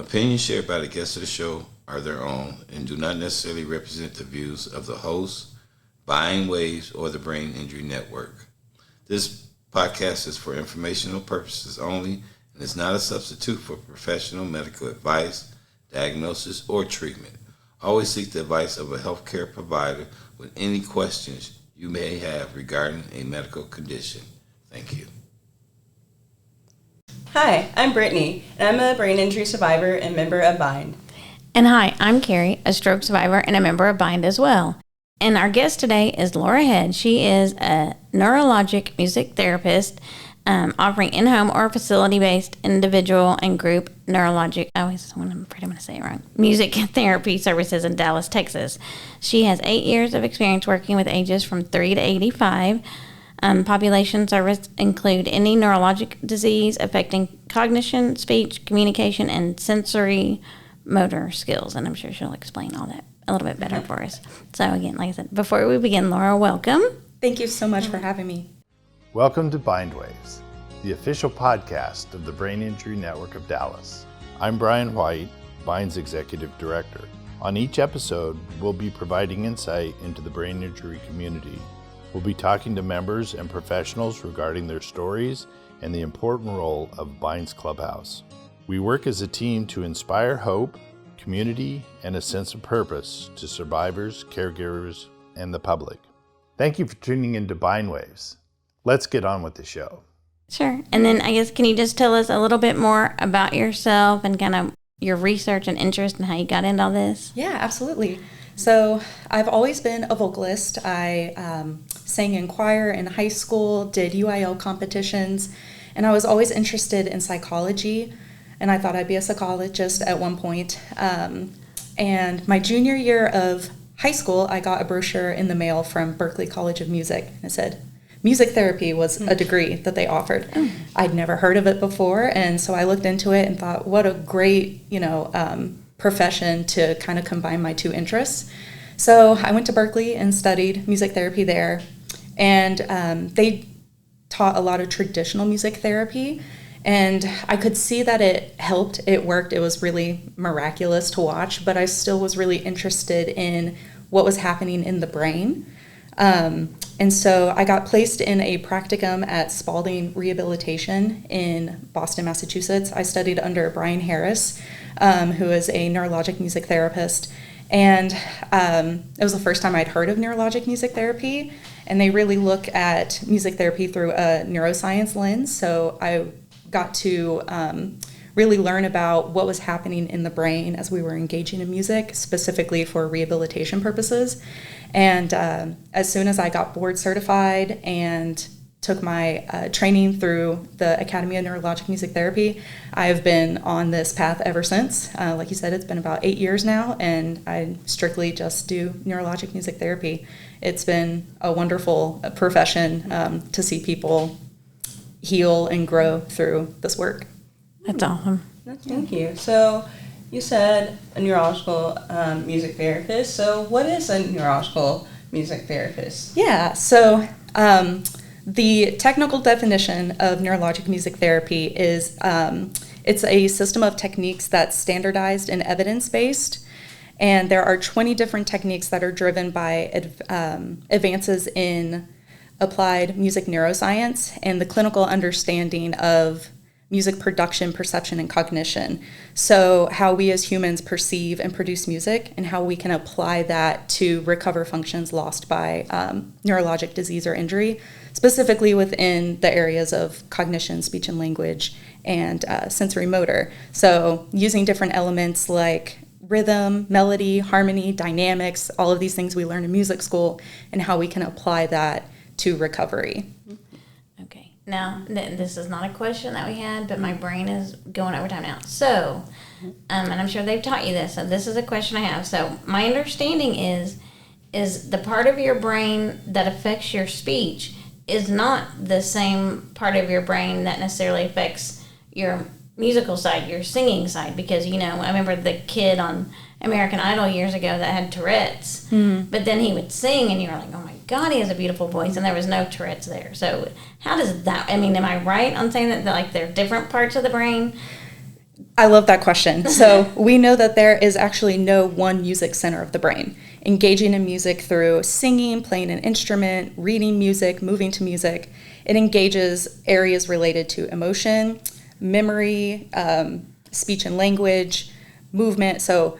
Opinions shared by the guests of the show are their own and do not necessarily represent the views of the host, Bindwaves, or the Brain Injury Network. This podcast is for informational purposes only and is not a substitute for professional medical advice, diagnosis, or treatment. Always seek the advice of a healthcare provider with any questions you may have regarding a medical condition. Thank you. Hi, I'm Brittany, and I'm a brain injury survivor and member of Bind. And hi, I'm Carrie, a stroke survivor and a member of Bind as well. And our guest today is Laura Head. She is a neurologic music therapist offering in-home or facility-based individual and group neurologic, I'm afraid I'm going to say it wrong, music therapy services in Dallas, Texas. She has 8 years of experience working with ages from 3 to 85. Population service include any neurologic disease affecting cognition, speech, communication, and sensory motor skills. And I'm sure she'll explain all that a little bit better for us. So again, like I said, before we begin, Laura, welcome. Thank you so much for having me. Welcome to Bindwaves, the official podcast of the Brain Injury Network of Dallas. I'm Brian White, Bind's Executive Director. On each episode, we'll be providing insight into the brain injury community. We'll be talking to members and professionals regarding their stories and the important role of Bind's Clubhouse. We work as a team to inspire hope, community, and a sense of purpose to survivors, caregivers, and the public. Thank you for tuning into Bindwaves. Let's get on with the show. Sure. And then I guess, can you just tell us a little bit more about yourself and kind of your research and interest and how you got into all this? Yeah, absolutely. So I've always been a vocalist. I sang in choir in high school, did UIL competitions, and I was always interested in psychology, and I thought I'd be a psychologist at one point. And my junior year of high school, I got a brochure in the mail from Berklee College of Music, and it said music therapy was a degree that they offered. I'd never heard of it before, and so I looked into it and thought, what a great, profession to kind of combine my two interests. So I went to Berklee and studied music therapy there, and they taught a lot of traditional music therapy, and I could see that it helped, it worked, it was really miraculous to watch, but I still was really interested in what was happening in the brain. And so I got placed in a practicum at Spaulding Rehabilitation in Boston, Massachusetts. I studied under Brian Harris, who is a neurologic music therapist. And it was the first time I'd heard of neurologic music therapy. And they really look at music therapy through a neuroscience lens. So I got to really learn about what was happening in the brain as we were engaging in music, specifically for rehabilitation purposes. And as soon as I got board certified and took my training through the Academy of Neurologic Music Therapy, I've been on this path ever since. Like you said, it's been about 8 years now, and I strictly just do neurologic music therapy. It's been a wonderful profession to see people heal and grow through this work. That's awesome. Thank you. So you said a neurological music therapist. So what is a neurological music therapist? Yeah, so the technical definition of neurologic music therapy is it's a system of techniques that's standardized and evidence-based. And there are 20 different techniques that are driven by advances in applied music neuroscience and the clinical understanding of music production, perception, and cognition. So how we as humans perceive and produce music and how we can apply that to recover functions lost by neurologic disease or injury, specifically within the areas of cognition, speech and language, and sensory motor. So using different elements like rhythm, melody, harmony, dynamics, all of these things we learn in music school, and how we can apply that to recovery. Okay. Now, this is not a question that we had, but my brain is going over time now. So, and I'm sure they've taught you this, so this is a question I have. So, my understanding is the part of your brain that affects your speech is not the same part of your brain that necessarily affects your musical side, your singing side, because, I remember the kid on American Idol years ago that had Tourette's, but then he would sing and you were like, oh my God, he has a beautiful voice, and there was no Tourette's there. So how does that, am I right on saying that like they're different parts of the brain? I love that question. So we know that there is actually no one music center of the brain. Engaging in music through singing, playing an instrument, reading music, moving to music, it engages areas related to emotion, memory, speech and language, movement. So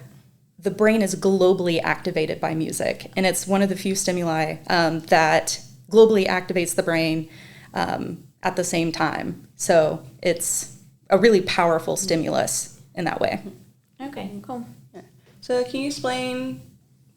the brain is globally activated by music, and it's one of the few stimuli that globally activates the brain at the same time. So it's a really powerful stimulus in that way. Okay, cool. So can you explain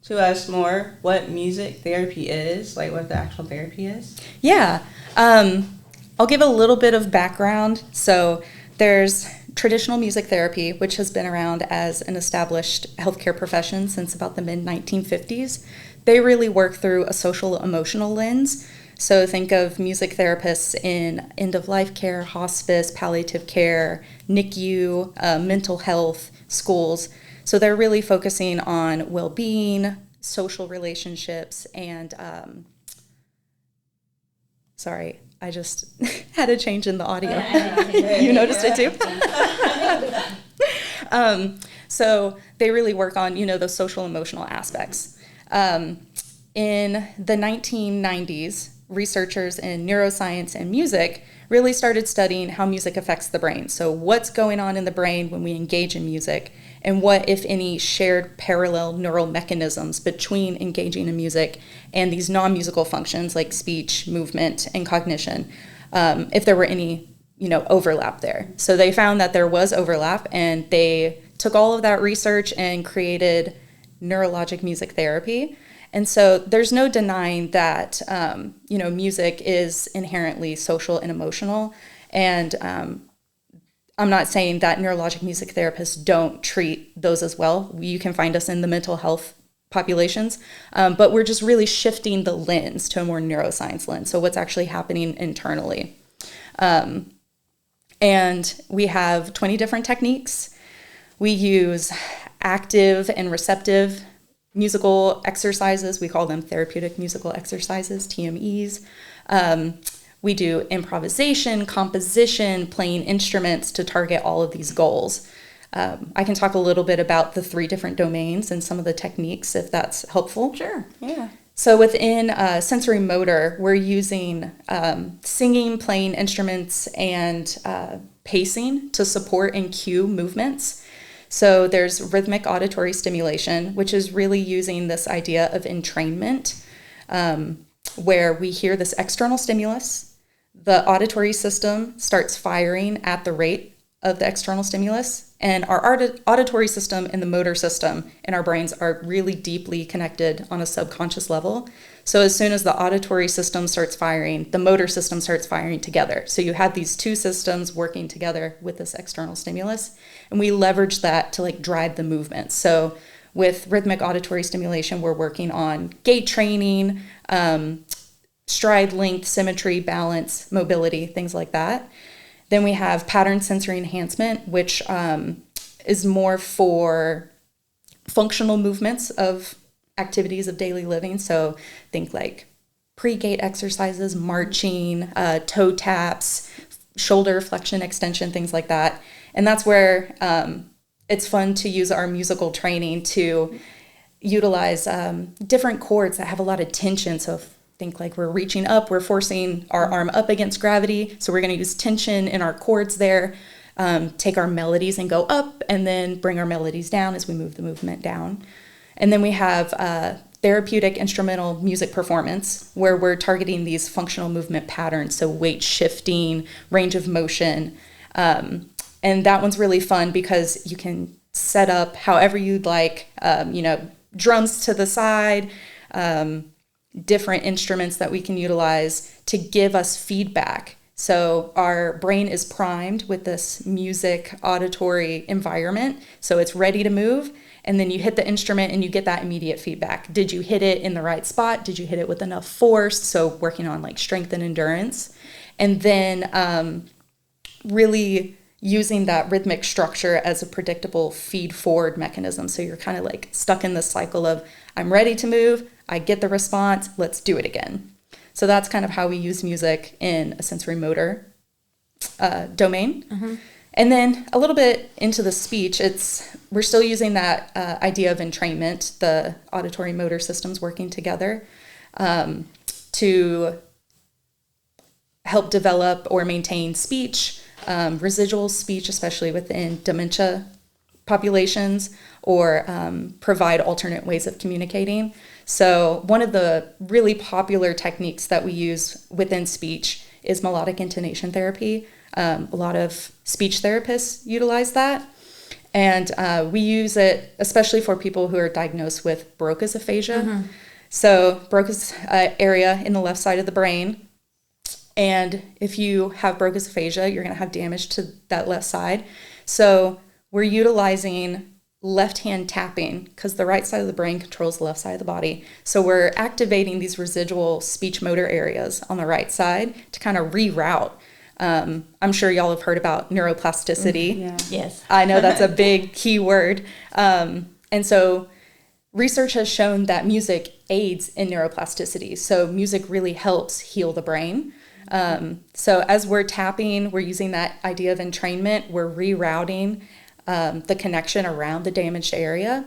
to us more what music therapy is, like what the actual therapy is? Yeah. I'll give a little bit of background. So there's traditional music therapy, which has been around as an established healthcare profession since about the mid-1950s. They really work through a social emotional lens. So think of music therapists in end-of-life care, hospice, palliative care, NICU, mental health, schools. So they're really focusing on well-being, social relationships, and sorry, I just had a change in the audio. You noticed it too? So they really work on, those social emotional aspects. In the 1990s, researchers in neuroscience and music really started studying how music affects the brain. So what's going on in the brain when we engage in music, and what, if any, shared parallel neural mechanisms between engaging in music and these non-musical functions like speech, movement, and cognition, if there were any, overlap there. So they found that there was overlap, and they took all of that research and created neurologic music therapy. And so there's no denying that, music is inherently social and emotional. And I'm not saying that neurologic music therapists don't treat those as well. You can find us in the mental health populations, but we're just really shifting the lens to a more neuroscience lens. So what's actually happening internally. And we have 20 different techniques. We use active and receptive musical exercises. We call them therapeutic musical exercises, TMEs. We do improvisation, composition, playing instruments to target all of these goals. I can talk a little bit about the 3 different domains and some of the techniques if that's helpful. Sure. Yeah. So within sensory motor, we're using singing, playing instruments, and pacing to support and cue movements. So there's rhythmic auditory stimulation, which is really using this idea of entrainment, where we hear this external stimulus, the auditory system starts firing at the rate of the external stimulus, and our auditory system and the motor system in our brains are really deeply connected on a subconscious level. So as soon as the auditory system starts firing, the motor system starts firing together. So you have these 2 systems working together with this external stimulus, and we leverage that to drive the movement. So with rhythmic auditory stimulation, we're working on gait training, stride length, symmetry, balance, mobility, things like that. Then we have pattern sensory enhancement, which is more for functional movements of activities of daily living. So think like pre-gait exercises, marching, toe taps, shoulder flexion, extension, things like that. And that's where it's fun to use our musical training to utilize different chords that have a lot of tension. So think like we're reaching up, we're forcing our arm up against gravity. So we're going to use tension in our chords there, take our melodies and go up, and then bring our melodies down as we move the movement down. And then we have therapeutic instrumental music performance, where we're targeting these functional movement patterns. So weight shifting, range of motion. And that one's really fun because you can set up however you'd like, drums to the side, different instruments that we can utilize to give us feedback. So our brain is primed with this music auditory environment, so it's ready to move, and then you hit the instrument and you get that immediate feedback. Did you hit it in the right spot? Did you hit it with enough force? So working on strength and endurance. And then really using that rhythmic structure as a predictable feed forward mechanism. So you're kind of stuck in this cycle of, I'm ready to move, I get the response, let's do it again. So that's kind of how we use music in a sensory motor domain. Mm-hmm. And then a little bit into the speech, we're still using that idea of entrainment, the auditory motor systems working together to help develop or maintain speech, residual speech, especially within dementia populations, or provide alternate ways of communicating. So one of the really popular techniques that we use within speech is melodic intonation therapy. A lot of speech therapists utilize that. And we use it especially for people who are diagnosed with Broca's aphasia. Mm-hmm. So Broca's area in the left side of the brain. And if you have Broca's aphasia, you're going to have damage to that left side. So we're utilizing left-hand tapping because the right side of the brain controls the left side of the body. So we're activating these residual speech motor areas on the right side to kind of reroute. I'm sure y'all have heard about neuroplasticity. Yeah. Yes. I know that's a big key word. And so research has shown that music aids in neuroplasticity. So music really helps heal the brain. So as we're tapping, we're using that idea of entrainment. We're rerouting the connection around the damaged area.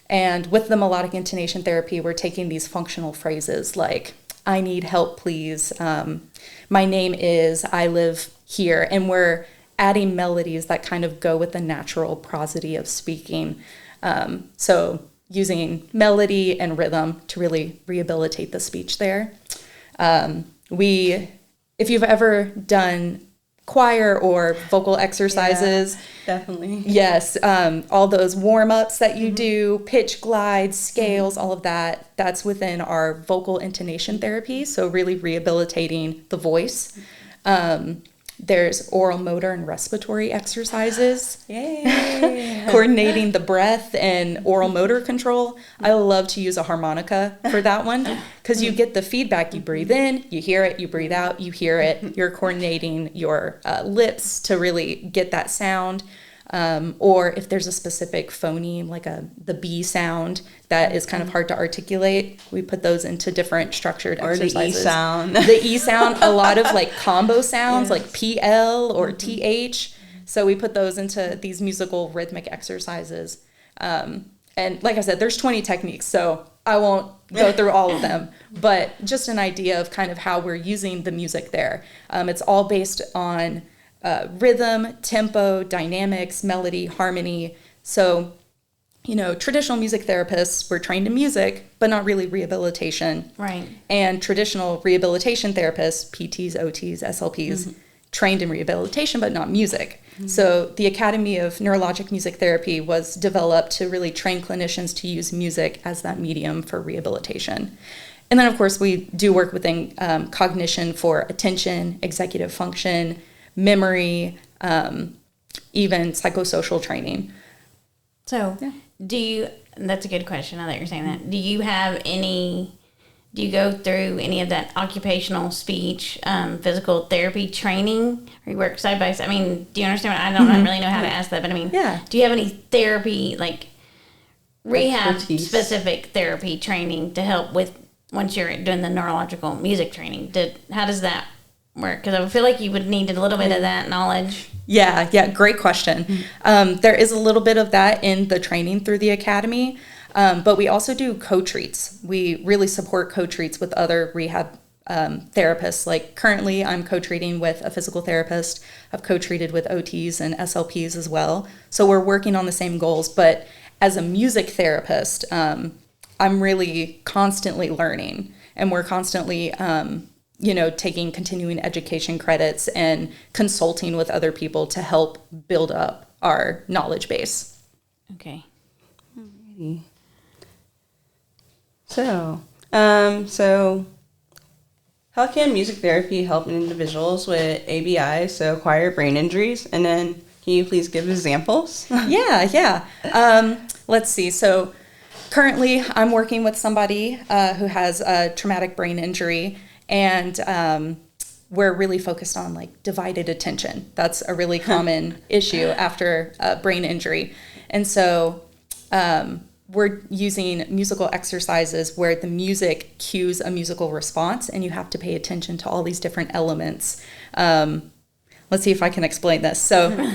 And with the melodic intonation therapy, we're taking these functional phrases like, I need help, please. My name is, I live here. And we're adding melodies that kind of go with the natural prosody of speaking. So using melody and rhythm to really rehabilitate the speech there. If you've ever done choir or vocal exercises. Yeah, definitely. Yes, all those warm-ups that you do, pitch glides, scales, all of that, that's within our vocal intonation therapy, so really rehabilitating the voice. There's oral motor and respiratory exercises. Yay! Coordinating the breath and oral motor control. I love to use a harmonica for that one because you get the feedback. You breathe in, you hear it, you breathe out, you hear it. You're coordinating your lips to really get that sound. Or if there's a specific phoneme, like the B sound that is kind of hard to articulate, we put those into different structured exercises. Or the E sound. The E sound, a lot of like combo sounds, like PL or TH. So we put those into these musical rhythmic exercises. And like I said, there's 20 techniques, so I won't go through all of them, but just an idea of kind of how we're using the music there. It's all based on rhythm, tempo, dynamics, melody, harmony. So, traditional music therapists were trained in music, but not really rehabilitation. Right. And traditional rehabilitation therapists, PTs, OTs, SLPs, trained in rehabilitation, but not music. So the Academy of Neurologic Music Therapy was developed to really train clinicians to use music as that medium for rehabilitation. And then, of course, we do work within cognition for attention, executive function, memory, even psychosocial training. So that's a good question now that you're saying that. Do you go through any of that occupational speech, physical therapy training, or you work side by side? I mean, do you understand I don't really know how to ask that, but I mean, do you have any therapy, like rehab specific therapy training to help with once you're doing the neurological music training? How does that work? Because I feel like you would need a little bit of that knowledge. Yeah, great question. There is a little bit of that in the training through the academy, but we also do co-treats. We really support co-treats with other rehab therapists. Like currently I'm co-treating with a physical therapist. I've co-treated with OTs and SLPs as well. So we're working on the same goals, but as a music therapist, I'm really constantly learning, and we're constantly taking continuing education credits and consulting with other people to help build up our knowledge base. Okay. Alrighty. So how can music therapy help individuals with ABI, so acquired brain injuries? And then can you please give examples? Yeah. Let's see. So currently I'm working with somebody who has a traumatic brain injury, and we're really focused on like divided attention. That's a really common issue after a brain injury. And so we're using musical exercises where the music cues a musical response, and you have to pay attention to all these different elements. Let's see if I can explain this. So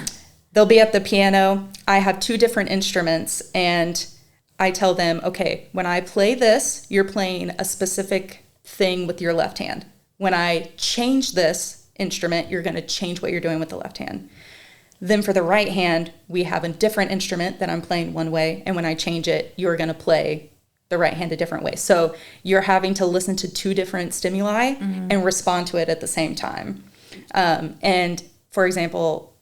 they'll be at the piano. I have 2 different instruments, and I tell them, okay, when I play this, you're playing a specific thing with your left hand. When I change this instrument, you're going to change what you're doing with the left hand. Then for the right hand, we have a different instrument that I'm playing one way, and when I change it, you're going to play the right hand a different way. So you're having to listen to 2 different stimuli and respond to it at the same time. And for example,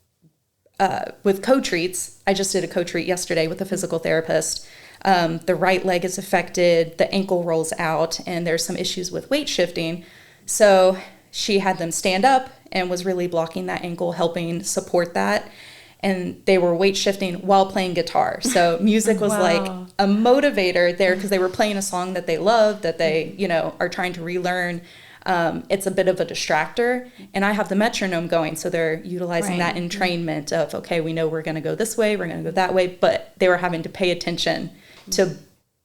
with co-treats, I just did a co-treat yesterday with a physical therapist. The right leg is affected, the ankle rolls out, and there's some issues with weight shifting. So she had them stand up and was really blocking that ankle, helping support that. And they were weight shifting while playing guitar. So music was like a motivator there because they were playing a song that they love, that they, are trying to relearn. It's a bit of a distractor. And I have the metronome going. So they're utilizing that entrainment of, okay, we know we're going to go this way, we're going to go that way. But they were having to pay attention to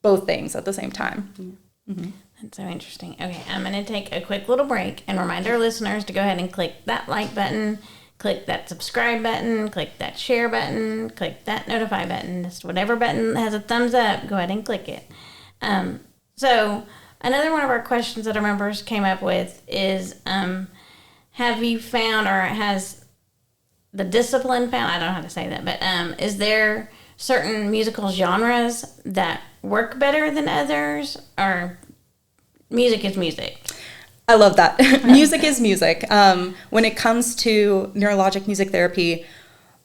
both things at the same time. Mm-hmm. That's so interesting. Okay, I'm going to take a quick little break and remind our listeners to go ahead and click that like button, click that subscribe button, click that share button, click that notify button. Just whatever button has a thumbs up, go ahead and click it. So another one of our questions that our members came up with is, have you found, or has the discipline found, I don't know how to say that, but is there certain musical genres that work better than others, or music is music? I love that. Music is music. When it comes to neurologic music therapy,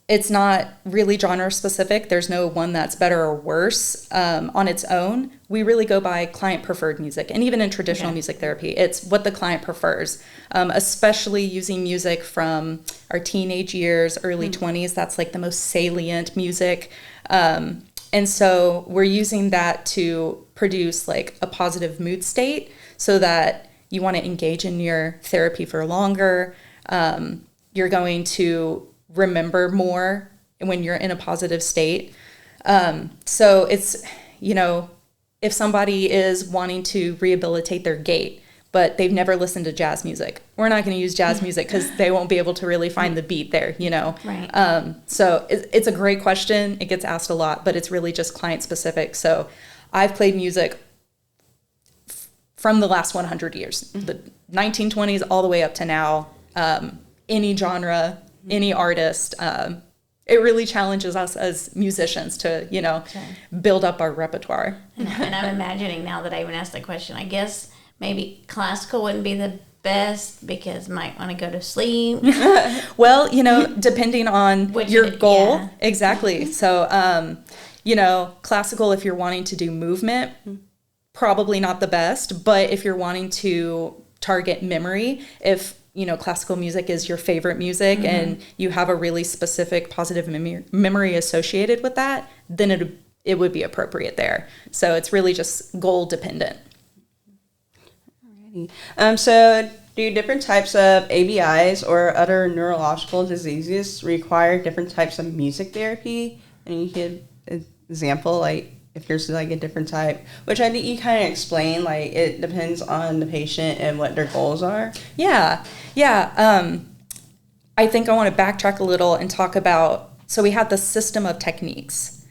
it's not really genre specific. There's no one that's better or worse on its own. We really go by client preferred music. And even in traditional music therapy, it's what the client prefers, especially using music from our teenage years, early 20s. That's like the most salient music. And so we're using that to produce like a positive mood state so that you want to engage in your therapy for longer. You're going to remember more when you're in a positive state. So it's, if somebody is wanting to rehabilitate their gait, but they've never listened to jazz music, we're not going to use jazz music because they won't be able to really find the beat there, Right. So it's a great question. It gets asked a lot, but it's really just client specific. So I've played music from the last 100 years, the 1920s all the way up to now, any genre, any artist. It really challenges us as musicians to, build up our repertoire. And I'm imagining now that I even asked the question, I guess maybe classical wouldn't be the best because might want to go to sleep. Well, depending on your goal. Yeah. Exactly. So, classical, if you're wanting to do movement, probably not the best. But if you're wanting to target memory, if classical music is your favorite music and you have a really specific positive memory associated with that, then it would be appropriate there. So it's really just goal dependent. Alrighty. So do different types of ABIs or other neurological diseases require different types of music therapy? And you could example, like, if there's like a different type, which I think you kind of explain, like it depends on the patient and what their goals are. Yeah. I think I want to backtrack a little and talk about, so we have the system of techniques.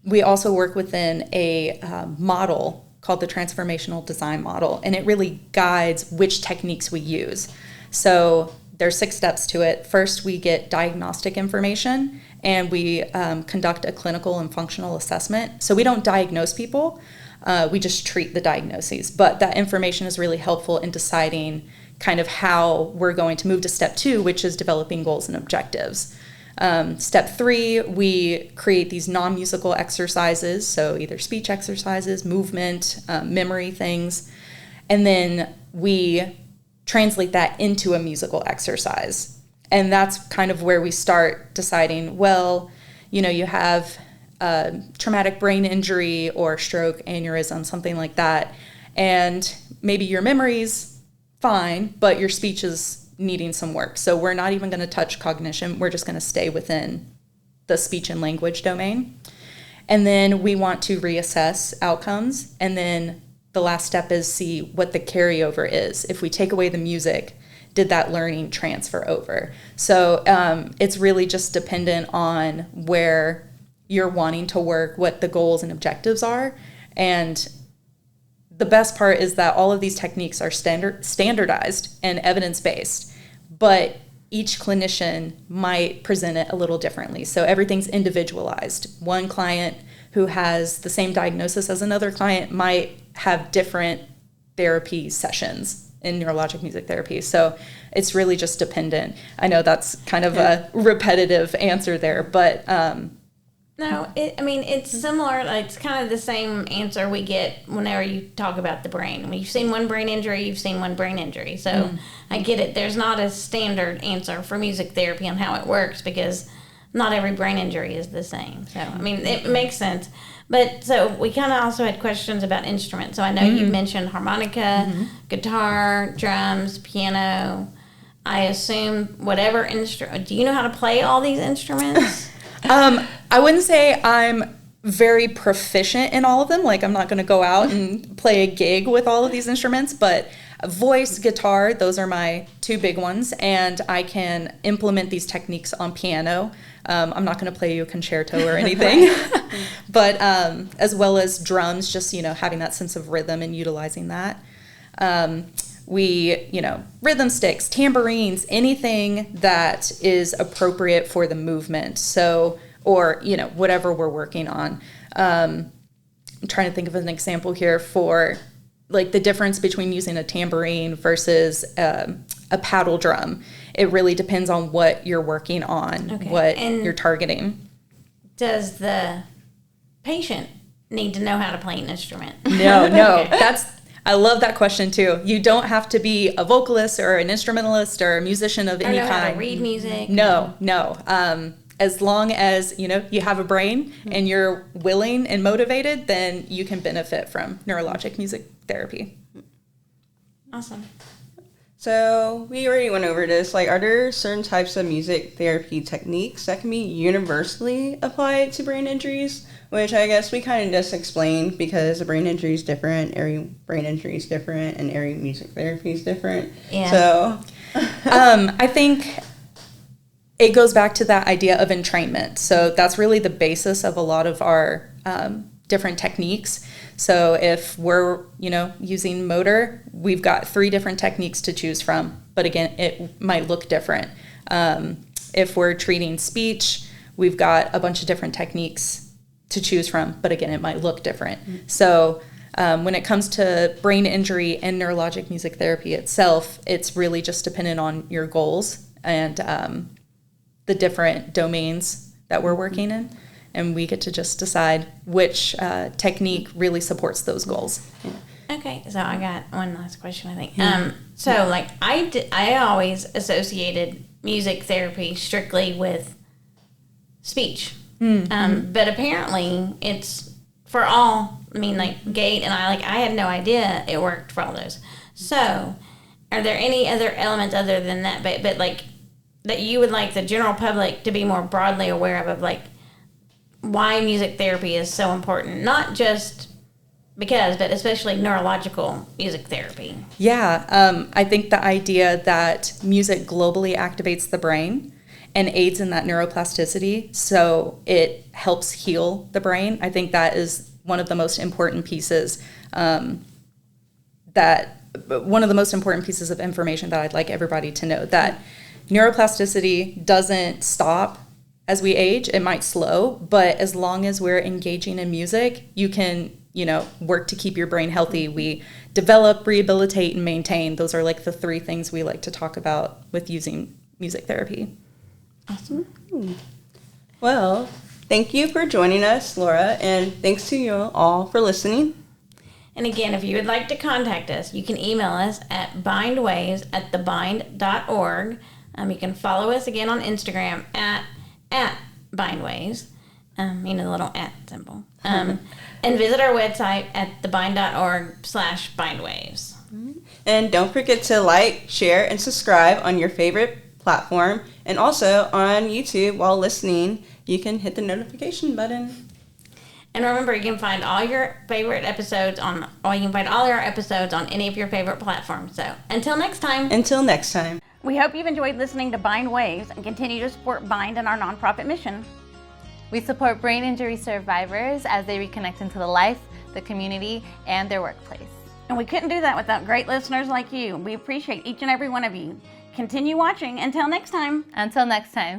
We also work within a model called the transformational design model, and it really guides which techniques we use. So there's 6 steps to it. First, we get diagnostic information, and we conduct a clinical and functional assessment. So we don't diagnose people, we just treat the diagnoses. But that information is really helpful in deciding kind of how we're going to move to step 2, which is developing goals and objectives. Step 3, we create these non-musical exercises, so either speech exercises, movement, memory things, and then we translate that into a musical exercise. And that's kind of where we start deciding, well, you have a traumatic brain injury or stroke, aneurysm, something like that, and maybe your memory's fine, but your speech is needing some work. So we're not even going to touch cognition. We're just going to stay within the speech and language domain. And then we want to reassess outcomes. And then the last step is see what the carryover is. If we take away the music, did that learning transfer over? So it's really just dependent on where you're wanting to work, what the goals and objectives are. And the best part is that all of these techniques are standardized and evidence-based, but each clinician might present it a little differently. So everything's individualized. One client who has the same diagnosis as another client might have different therapy sessions in neurologic music therapy. So it's really just dependent. I know that's kind of a repetitive answer there, but no, it's similar. Like, it's kind of the same answer we get whenever you talk about the brain. When you've seen one brain injury, you've seen one brain injury. So I get it. There's not a standard answer for music therapy on how it works, because not every brain injury is the same. So, it makes sense. But so we kind of also had questions about instruments. So I know you mentioned harmonica, guitar, drums, piano. I assume whatever instrument. Do you know how to play all these instruments? I wouldn't say I'm very proficient in all of them. Like, I'm not going to go out and play a gig with all of these instruments, but voice, guitar, those are my two big ones. And I can implement these techniques on piano. I'm not going to play you a concerto or anything, but as well as drums, just, having that sense of rhythm and utilizing that. We, rhythm sticks, tambourines, anything that is appropriate for the movement. So, or, whatever we're working on. I'm trying to think of an example here for, like, the difference between using a tambourine versus a paddle drum. It really depends on what you're working on, what you're targeting. Does the patient need to know how to play an instrument? No. I love that question too. You don't have to be a vocalist or an instrumentalist or a musician of any kind. How to read music. No. As long as, you have a brain and you're willing and motivated, then you can benefit from neurologic music therapy. Awesome. So we already went over this. Like, are there certain types of music therapy techniques that can be universally applied to brain injuries? Which I guess we kind of just explained, because a brain injury is different, every brain injury is different, and every music therapy is different. Yeah. So I think it goes back to that idea of entrainment. So that's really the basis of a lot of our different techniques. So if we're, using motor, we've got 3 different techniques to choose from. But again, it might look different. If we're treating speech, we've got a bunch of different techniques to choose from. But again, it might look different. So when it comes to brain injury and neurologic music therapy itself, it's really just dependent on your goals and the different domains that we're working in. And we get to just decide which technique really supports those goals. Okay, so I got one last question, I think. So, like, I always associated music therapy strictly with speech. But apparently it's for all, like Gait and I had no idea it worked for all those. So, are there any other elements other than that, but like, that you would like the general public to be more broadly aware of like, why music therapy is so important, not just because, but especially neurological music therapy? Yeah, I think the idea that music globally activates the brain and aids in that neuroplasticity, so it helps heal the brain. I think that is one of the most important pieces one of the most important pieces of information that I'd like everybody to know, that neuroplasticity doesn't stop as we age. It might slow, but as long as we're engaging in music, you can, work to keep your brain healthy. We develop, rehabilitate, and maintain. Those are like the 3 things we like to talk about with using music therapy. Awesome. Well, thank you for joining us, Laura, and thanks to you all for listening. And again, if you would like to contact us, you can email us at bindwaves@thebind.org. You can follow us again on Instagram at bindwaves, the little @ symbol. And visit our website at thebind.org/bindwaves. And don't forget to like, share, and subscribe on your favorite platform. And also on YouTube, while listening, you can hit the notification button. And remember, you can find all your favorite episodes all our episodes on any of your favorite platforms. So until next time. We hope you've enjoyed listening to Bind Waves and continue to support Bind and our nonprofit mission. We support brain injury survivors as they reconnect into the life, the community, and their workplace. And we couldn't do that without great listeners like you. We appreciate each and every one of you. Continue watching. Until next time. Until next time.